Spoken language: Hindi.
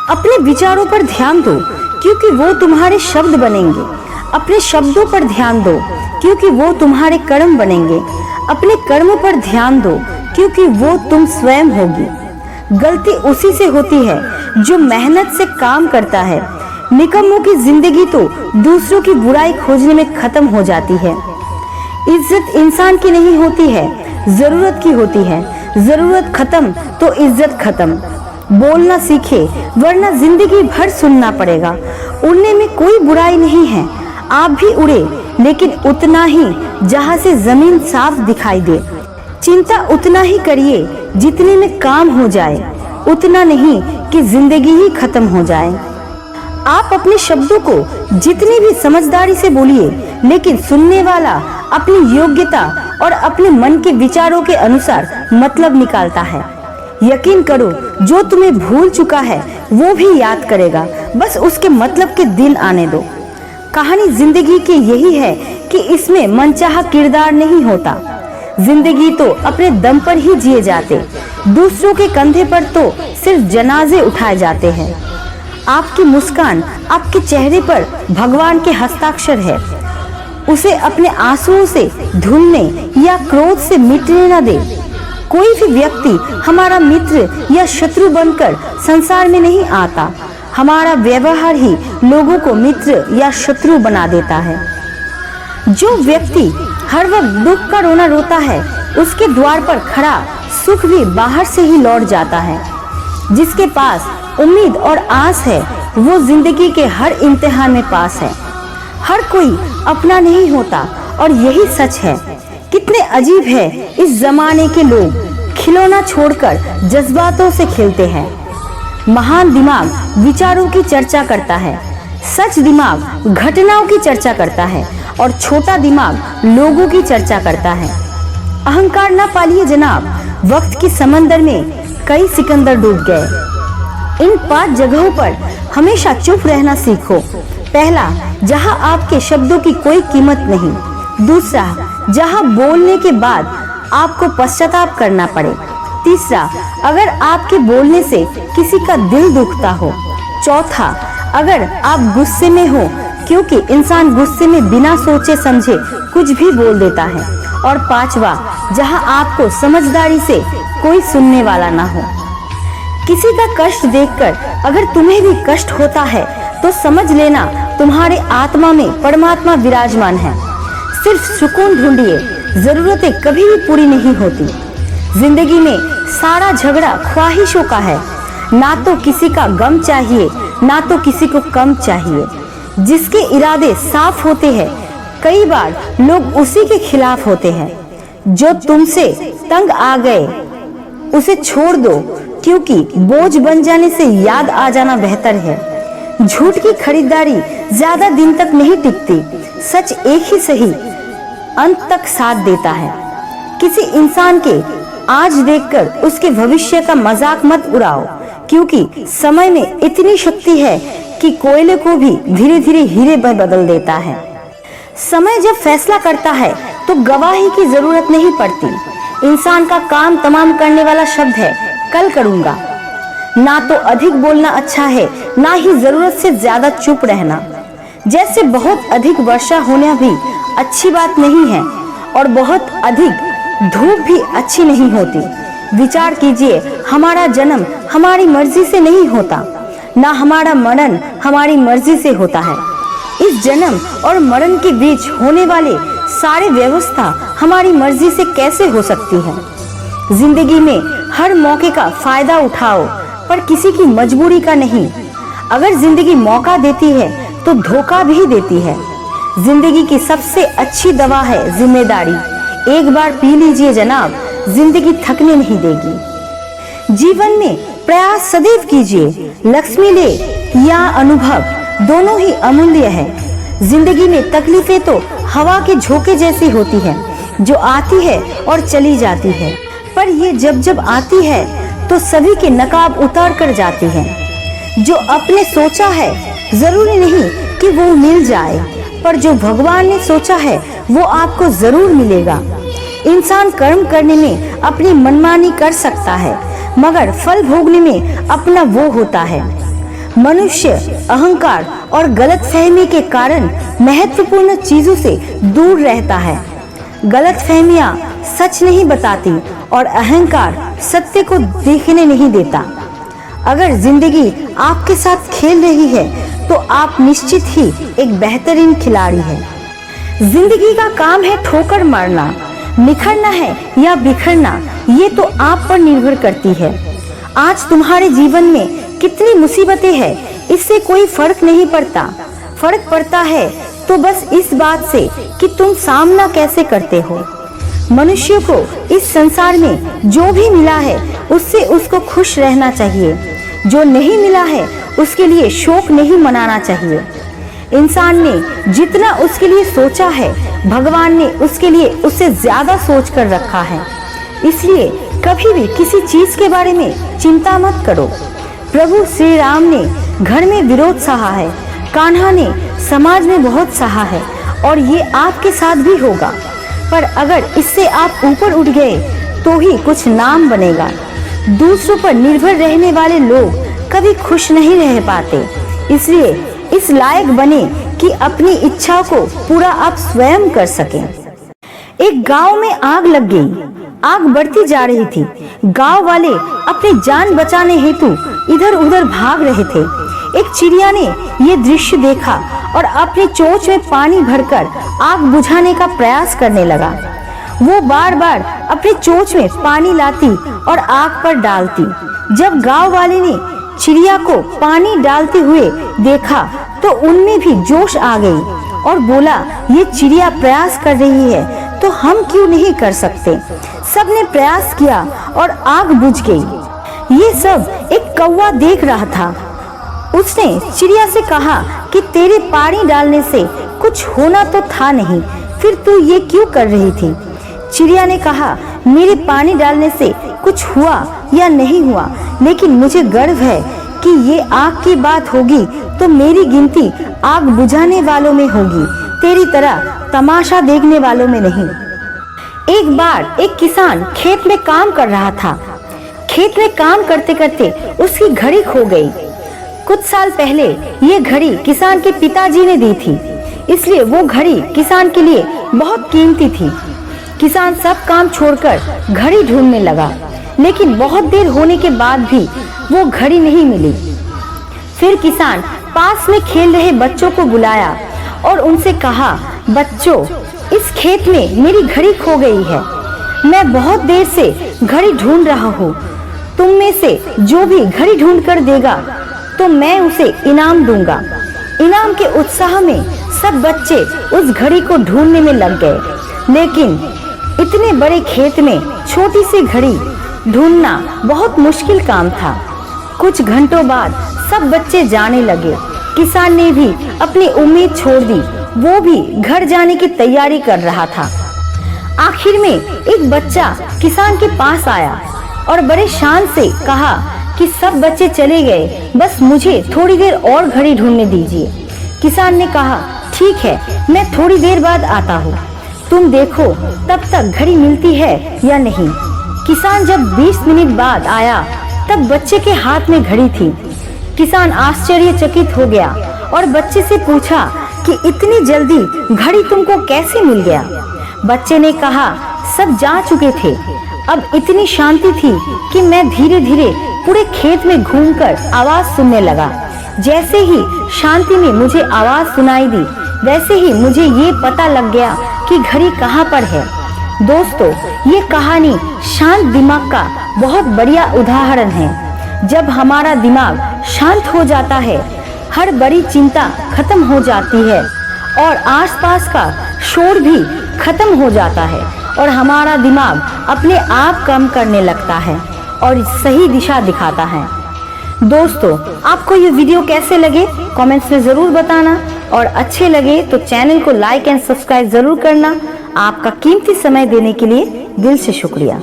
अपने विचारों पर ध्यान दो क्योंकि वो तुम्हारे शब्द बनेंगे। अपने शब्दों पर ध्यान दो क्योंकि वो तुम्हारे कर्म बनेंगे। अपने कर्म पर ध्यान दो क्योंकि वो तुम स्वयं होगी। गलती उसी से होती है जो मेहनत से काम करता है। निकम्मों की जिंदगी तो दूसरों की बुराई खोजने में खत्म हो जाती है। इज्जत इंसान की नहीं होती है, जरूरत की होती है। जरूरत खत्म तो इज्जत खत्म। बोलना सीखे वरना जिंदगी भर सुनना पड़ेगा। उड़ने में कोई बुराई नहीं है, आप भी उड़े लेकिन उतना ही जहां से जमीन साफ दिखाई दे। चिंता उतना ही करिए जितने में काम हो जाए, उतना नहीं कि जिंदगी ही खत्म हो जाए। आप अपने शब्दों को जितनी भी समझदारी से बोलिए, लेकिन सुनने वाला अपनी योग्यता और अपने मन के विचारों के अनुसार मतलब निकालता है। यकीन करो, जो तुम्हें भूल चुका है वो भी याद करेगा, बस उसके मतलब के दिन आने दो। कहानी जिंदगी की यही है कि इसमें मनचाहा किरदार नहीं होता। जिंदगी तो अपने दम पर ही जिए जाते, दूसरों के कंधे पर तो सिर्फ जनाजे उठाए जाते हैं। आपकी मुस्कान आपके चेहरे पर भगवान के हस्ताक्षर है। उसे अपने आंसुओं से धुलने या क्रोध से मिटने न दे। कोई भी व्यक्ति हमारा मित्र या शत्रु बनकर संसार में नहीं आता। हमारा व्यवहार ही लोगों को मित्र या शत्रु बना देता है। जो व्यक्ति हर वक्त दुख का रोना रोता है, उसके द्वार पर खड़ा सुख भी बाहर से ही लौट जाता है। जिसके पास उम्मीद और आस है, वो जिंदगी के हर इम्तिहान में पास है। हर कोई अपना नहीं होता और यही सच है। कितने अजीब है इस जमाने के लोग, खिलौना छोड़कर जज्बातों से खेलते हैं। महान दिमाग विचारों की चर्चा करता है, सच दिमाग घटनाओं की चर्चा करता है और छोटा दिमाग लोगों की चर्चा करता है। अहंकार ना पालिए जनाब, वक्त के समंदर में कई सिकंदर डूब गए। इन 5 जगहों पर हमेशा चुप रहना सीखो। पहला, जहां आपके शब्दों की कोई कीमत नहीं। दूसरा, जहां बोलने के बाद आपको पश्चाताप करना पड़े। तीसरा, अगर आपके बोलने से किसी का दिल दुखता हो। चौथा, अगर आप गुस्से में हो, क्योंकि इंसान गुस्से में बिना सोचे समझे कुछ भी बोल देता है। और पांचवा, जहां आपको समझदारी से कोई सुनने वाला ना हो। किसी का कष्ट देखकर अगर तुम्हें भी कष्ट होता है तो समझ लेना तुम्हारे आत्मा में परमात्मा विराजमान है। सिर्फ सुकून ढूंढिए, जरूरतें कभी भी पूरी नहीं होती। जिंदगी में सारा झगड़ा ख्वाहिशों का है। ना तो किसी का गम चाहिए, ना तो किसी को कम चाहिए। जिसके इरादे साफ होते हैं, कई बार लोग उसी के खिलाफ होते हैं। जो तुमसे तंग आ गए उसे छोड़ दो, क्योंकि बोझ बन जाने से याद आ जाना बेहतर है। झूठ की खरीदारी ज्यादा दिन तक नहीं टिकती। सच एक ही सही अंत तक साथ देता है। किसी इंसान के आज देखकर उसके भविष्य का मजाक मत उड़ाओ, क्योंकि समय में इतनी शक्ति है कि कोयले को भी धीरे धीरे हीरे में बदल देता है। समय जब फैसला करता है तो गवाही की जरूरत नहीं पड़ती। इंसान का काम तमाम करने वाला शब्द है कल करूंगा। ना तो अधिक बोलना अच्छा है, ना ही जरूरत से ज्यादा चुप रहना। जैसे बहुत अधिक वर्षा होना भी अच्छी बात नहीं है और बहुत अधिक धूप भी अच्छी नहीं होती। विचार कीजिए, हमारा जन्म हमारी मर्जी से नहीं होता, ना हमारा मरण हमारी मर्जी से होता है। इस जन्म और मरण के बीच होने वाले सारे व्यवस्था हमारी मर्जी से कैसे हो सकती है। जिंदगी में हर मौके का फायदा उठाओ, पर किसी की मजबूरी का नहीं। अगर जिंदगी मौका देती है तो धोखा भी देती है। जिंदगी की सबसे अच्छी दवा है जिम्मेदारी। एक बार पी लीजिए जनाब, जिंदगी थकने नहीं देगी। जीवन में प्रयास सदैव कीजिए। लक्ष्मी ले या अनुभव दोनों ही अमूल्य है। जिंदगी में तकलीफें तो हवा के झोंके जैसी होती है, जो आती है और चली जाती है, पर ये जब जब आती है तो सभी के नकाब उतार कर जाती है। जो अपने सोचा है जरूरी नहीं कि वो मिल जाए, पर जो भगवान ने सोचा है वो आपको जरूर मिलेगा। इंसान कर्म करने में अपनी मनमानी कर सकता है, मगर फल भोगने में अपना वो होता है। मनुष्य अहंकार और गलतफहमी के कारण महत्वपूर्ण चीजों से दूर रहता है। गलतफहमियां सच नहीं बताती और अहंकार सत्य को देखने नहीं देता। अगर जिंदगी आपके साथ खेल रही है तो आप निश्चित ही एक बेहतरीन खिलाड़ी हैं। जिंदगी का काम है ठोकर मारना, निखरना है या बिखरना, ये तो आप पर निर्भर करती है। आज तुम्हारे जीवन में कितनी मुसीबतें हैं, इससे कोई फर्क नहीं पड़ता। फर्क पड़ता है तो बस इस बात से कि तुम सामना कैसे करते हो। मनुष्य को इस संसार में जो भी मिला है उससे उसको खुश रहना चाहिए। जो नहीं मिला है उसके लिए शोक नहीं मनाना चाहिए। इंसान ने जितना उसके लिए सोचा है, भगवान ने उसके लिए उससे ज्यादा सोच कर रखा है। इसलिए कभी भी किसी चीज के बारे में चिंता मत करो। प्रभु श्री राम ने घर में विरोध सहा है, कान्हा ने समाज में बहुत सहा है और ये आपके साथ भी होगा। पर अगर इससे आप ऊपर उठ गए तो ही कुछ नाम बनेगा। दूसरों पर निर्भर रहने वाले लोग कभी खुश नहीं रह पाते। इसलिए इस लायक बने कि अपनी इच्छा को पूरा आप स्वयं कर सकें। एक गांव में आग लग गई। आग बढ़ती जा रही थी। गांव वाले अपनी जान बचाने हेतु इधर उधर भाग रहे थे। एक चिड़िया ने ये दृश्य देखा और अपनी चोंच में पानी भरकर आग बुझाने का प्रयास करने लगा। वो बार बार अपनी चोंच में पानी लाती और आग पर डालती। जब गांव वाले ने चिड़िया को पानी डालते हुए देखा तो उनमें भी जोश आ गई और बोला, ये चिड़िया प्रयास कर रही है तो हम क्यों नहीं कर सकते। सबने प्रयास किया और आग बुझ गई। ये सब एक कौवा देख रहा था। उसने चिड़िया से कहा कि तेरे पानी डालने से कुछ होना तो था नहीं, फिर तू ये क्यों कर रही थी। चिड़िया ने कहा, मेरे पानी डालने से कुछ हुआ या नहीं हुआ, लेकिन मुझे गर्व है कि ये आग की बात होगी तो मेरी गिनती आग बुझाने वालों में होगी, तेरी तरह तमाशा देखने वालों में नहीं। एक बार एक किसान खेत में काम कर रहा था। खेत में काम करते करते उसकी घड़ी खो गई। कुछ साल पहले ये घड़ी किसान के पिताजी ने दी थी, इसलिए वो घड़ी किसान के लिए बहुत कीमती थी। किसान सब काम छोड़कर घड़ी ढूंढने लगा, लेकिन बहुत देर होने के बाद भी वो घड़ी नहीं मिली। फिर किसान पास में खेल रहे बच्चों को बुलाया और उनसे कहा, बच्चों, इस खेत में मेरी घड़ी खो गई है। मैं बहुत देर से घड़ी ढूंढ रहा हूँ। तुम में से जो भी घड़ी ढूंढ कर देगा तो मैं उसे इनाम दूंगा। इनाम के उत्साह में सब बच्चे उस घड़ी को ढूंढने में लग गए, लेकिन इतने बड़े खेत में छोटी सी घड़ी ढूंढना बहुत मुश्किल काम था। कुछ घंटों बाद सब बच्चे जाने लगे। किसान ने भी अपनी उम्मीद छोड़ दी, वो भी घर जाने की तैयारी कर रहा था। आखिर में एक बच्चा किसान के पास आया और बड़े शान से कहा कि सब बच्चे चले गए, बस मुझे थोड़ी देर और घड़ी ढूंढने दीजिए। किसान ने कहा, ठीक है, मैं थोड़ी देर बाद आता हूँ, तुम देखो तब तक घड़ी मिलती है या नहीं। किसान जब 20 मिनट बाद आया तब बच्चे के हाथ में घड़ी थी। किसान आश्चर्यचकित हो गया और बच्चे से पूछा कि इतनी जल्दी घड़ी तुमको कैसे मिल गया। बच्चे ने कहा, सब जा चुके थे, अब इतनी शांति थी कि मैं धीरे धीरे पूरे खेत में घूमकर आवाज सुनने लगा। जैसे ही शांति में मुझे आवाज सुनाई दी, वैसे ही मुझे ये पता लग गया कि घड़ी कहाँ पर है। दोस्तों, ये कहानी शांत दिमाग का बहुत बढ़िया उदाहरण है। जब हमारा दिमाग शांत हो जाता है, हर बड़ी चिंता खत्म हो जाती है और आसपास का शोर भी खत्म हो जाता है और हमारा दिमाग अपने आप काम करने लगता है और सही दिशा दिखाता है। दोस्तों, आपको ये वीडियो कैसे लगे कमेंट्स में जरूर बताना और अच्छे लगे तो चैनल को लाइक एंड सब्सक्राइब जरूर करना। आपका कीमती समय देने के लिए दिल से शुक्रिया।